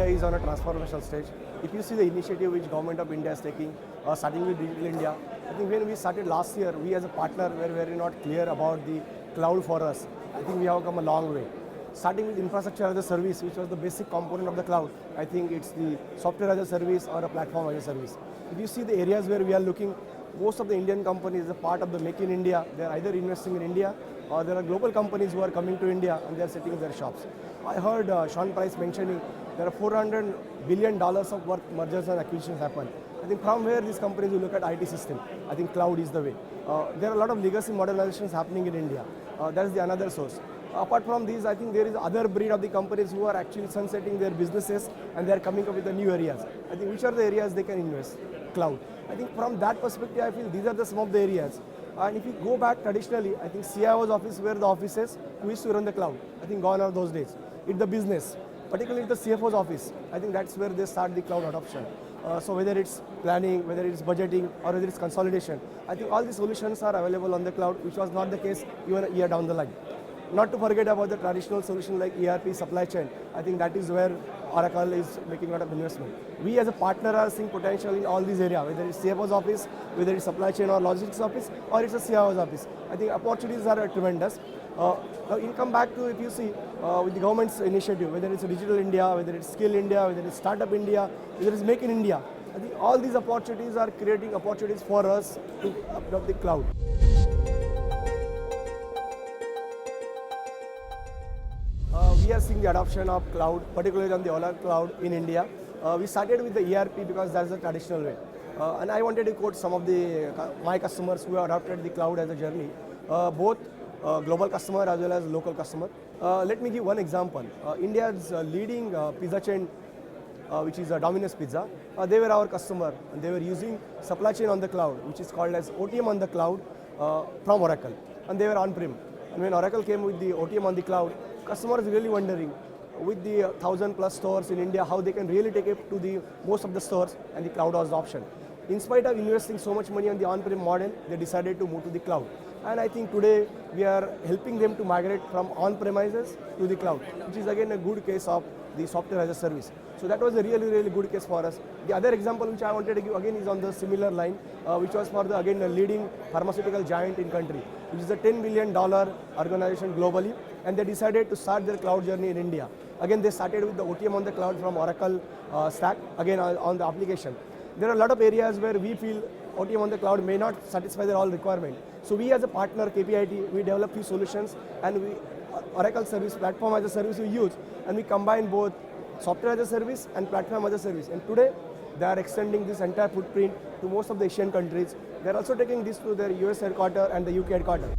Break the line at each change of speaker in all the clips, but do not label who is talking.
is on a transformational stage. If you see the initiative which government of India is taking, starting with Digital India, I think when we started last year, we as a partner were very not clear about the cloud for us. I think we have come a long way. Starting with infrastructure as a service, which was the basic component of the cloud, I think it's the software as a service or a platform as a service. If you see the areas where we are looking, most of the Indian companies as a part of the Make in India, they are either investing in India or there are global companies who are coming to India and they are setting their shops. I heard Sean Price mentioning there are $400 billion of worth mergers and acquisitions happen. I think from where these companies will look at IT system, I think cloud is the way. There are a lot of legacy modernizations happening in India. That is the another source. Apart from these, I think there is other breed of the companies who are actually sunsetting their businesses and they are coming up with the new areas. I think which are the areas they can invest? Cloud. I think from that perspective, I feel these are some of the areas. And if you go back traditionally, I think CIO's office were the offices who used to run the cloud. I think gone are those days. It's the business, particularly the CFO's office. I think that's where they start the cloud adoption. So whether it's planning, whether it's budgeting, or whether it's consolidation, I think all these solutions are available on the cloud, which was not the case even a year down the line. Not to forget about the traditional solution like ERP, supply chain. I think that is where Oracle is making a lot of investment. We as a partner are seeing potential in all these areas, whether it's CFO's office, whether it's supply chain or logistics office, or it's a CIO's office. I think opportunities are tremendous. Now, in come back to, if you see, with the government's initiative, whether it's Digital India, whether it's Skill India, whether it's Startup India, whether it's Make in India, I think all these opportunities are creating opportunities for us to adopt the cloud. We are seeing the adoption of cloud, particularly on the Oracle cloud in India. We started with the ERP because that's the traditional way. And I wanted to quote some of my customers who have adopted the cloud as a journey, both global customer as well as local customer. Let me give one example. India's leading pizza chain, which is Domino's Pizza, they were our customer and they were using supply chain on the cloud, which is called as OTM on the cloud from Oracle. And they were on-prem. And when Oracle came with the OTM on the cloud, customers really wondering with the 1,000+ stores in India, how they can really take it to the most of the stores, and the cloud was the option. In spite of investing so much money on the on-prem model, they decided to move to the cloud. And I think today we are helping them to migrate from on-premises to the cloud, which is again a good case of the software as a service. So that was a really good case for us. The other example which I wanted to give again is on the similar line, which was for the again a leading pharmaceutical giant in country, which is a $10 billion organization globally, and they decided to start their cloud journey in India. Again, they started with the OTM on the cloud from Oracle stack, again on the application. There are a lot of areas where we feel OTM on the cloud may not satisfy their all requirement. So we as a partner, KPIT, we develop few solutions, and we Oracle service, platform as a service we use, and we combine both software as a service and platform as a service. And today, they are extending this entire footprint to most of the Asian countries. They are also taking this to their US headquarters and the UK headquarters.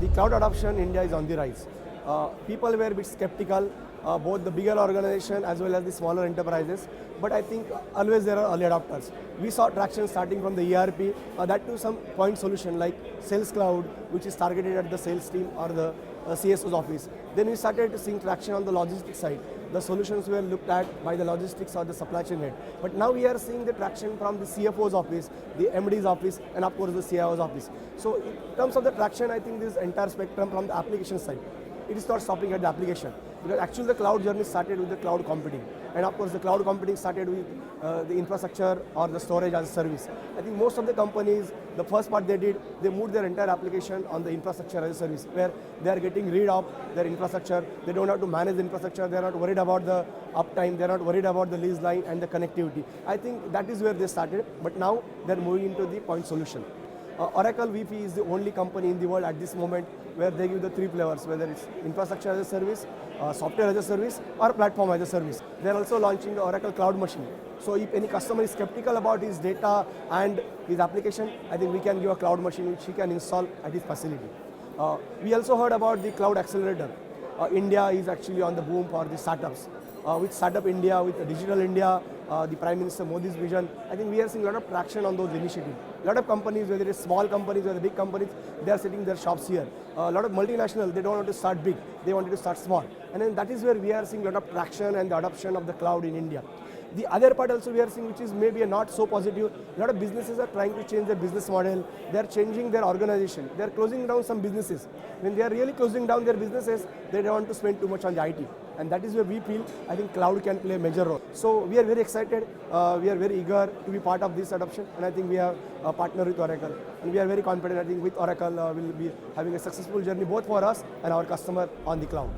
The cloud adoption in India is on the rise. People were a bit skeptical, both the bigger organization as well as the smaller enterprises. But I think always there are early adopters. We saw traction starting from the ERP, that to some point solution like Sales Cloud, which is targeted at the sales team or the CSO's office. Then we started seeing traction on the logistics side. The solutions were looked at by the logistics or the supply chain head. But now we are seeing the traction from the CFO's office, the MD's office, and of course the CIO's office. So in terms of the traction, I think this entire spectrum from the application side. It is not stopping at the application, because actually the cloud journey started with the cloud computing, and of course the cloud computing started with the infrastructure or the storage as a service. I think most of the companies, the first part they did, they moved their entire application on the infrastructure as a service, where they are getting rid of their infrastructure. They don't have to manage the infrastructure. They are not worried about the uptime. They are not worried about the lease line and the connectivity. I think that is where they started, but now they are moving into the point solution. Oracle VP is the only company in the world at this moment where they give the three flavors, whether it's infrastructure as a service, software as a service, or platform as a service. They are also launching the Oracle Cloud Machine. So if any customer is skeptical about his data and his application, I think we can give a cloud machine which he can install at his facility. We also heard about the cloud accelerator. India is actually on the boom for the startups. With Startup India, with Digital India, the Prime Minister Modi's vision, I think we are seeing a lot of traction on those initiatives. A lot of companies, whether it's small companies or the big companies, they are setting their shops here. A lot of multinationals, they don't want to start big, they wanted to start small. And then that is where we are seeing a lot of traction and the adoption of the cloud in India. The other part also we are seeing, which is maybe not so positive, a lot of businesses are trying to change their business model, they are changing their organization, they are closing down some businesses. When they are really closing down their businesses, they don't want to spend too much on the IT. And that is where we feel, I think cloud can play a major role. So we are very excited, we are very eager to be part of this adoption, and I think we have a partner with Oracle. And we are very confident, I think with Oracle we'll be having a successful journey both for us and our customer on the cloud.